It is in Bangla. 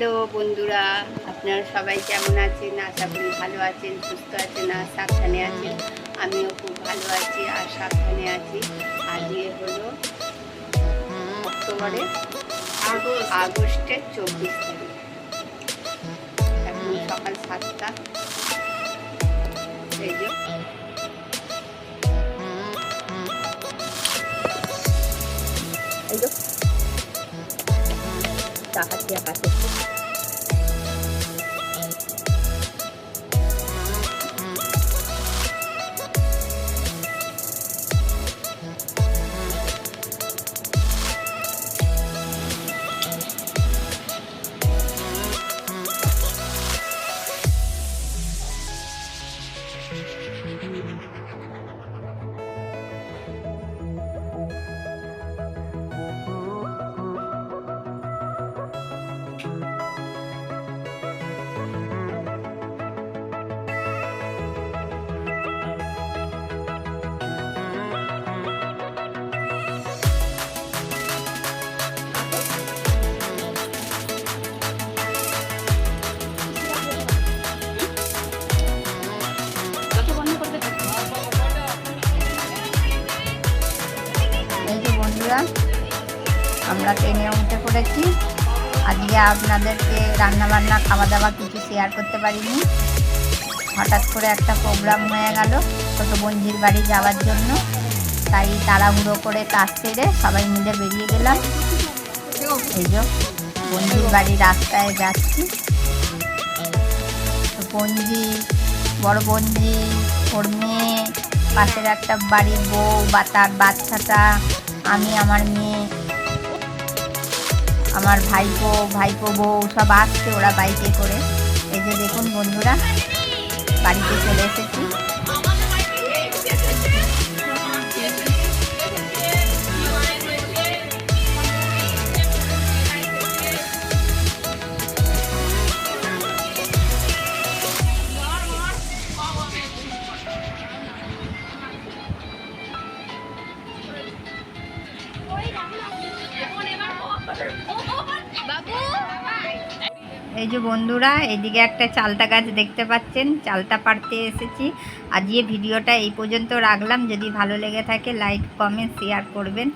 হ্যালো বন্ধুরা, আপনারা সবাই কেমন আছেন? আশা করি ভালো আছেন, সুস্থ আছেন আর সাবধানে আছেন। আমিও খুব ভালো আছি আর সাবধানে আছি। আজকে হলো আগস্টের 24 তারিখ। এখন সকাল 7টা। এই যে দেখাচ্ছি আকাশে। আমরা ট্রেনে উঠে পড়েছি। আজকে আপনাদেরকে রান্নাবান্না খাওয়া দাওয়া কিছু শেয়ার করতে পারিনি। হঠাৎ করে একটা প্রোগ্রাম হয়ে গেল ছোটো বোনঝির বাড়ি যাওয়ার জন্য, তাই তাড়াহুড়ো করে কাজ সেরে সবাই মিলে বেরিয়ে গেলাম। এই যে বোনঝির বাড়ি রাস্তায় যাচ্ছি। তো বোনঝি, বড় বোনঝি, ওর মেয়ে, পাশের একটা বাড়ির বউ বা তার বাচ্চাটা, আমি, আমার মেয়ে, আমার ভাইপো বউ সব আসছে ওরা বাইকে করে। এই যে দেখুন বন্ধুরা, বাড়িতে চলে এসেছি। এই যে বন্ধুরা, এইদিকে একটা চালতা গাছ দেখতে পাচ্ছেন, চালতা পাড়তে এসেছি। আজকে ভিডিওটা এই পর্যন্ত রাখলাম। যদি ভালো লেগে থাকে লাইক, কমেন্ট, শেয়ার করবেন।